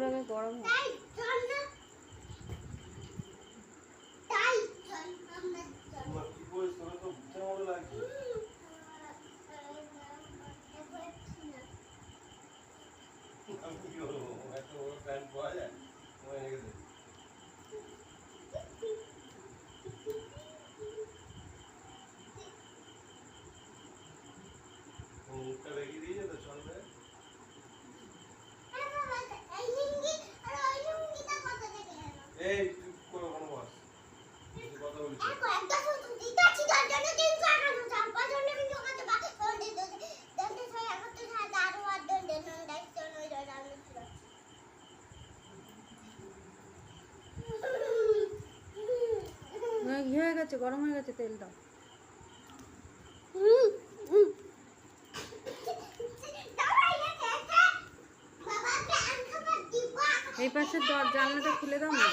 আগে গরম হোক। ঘি হয়ে গেছে, গরম হয়ে গেছে, তেল দাও। এই পাশের জানলাটা খুলে দাও না।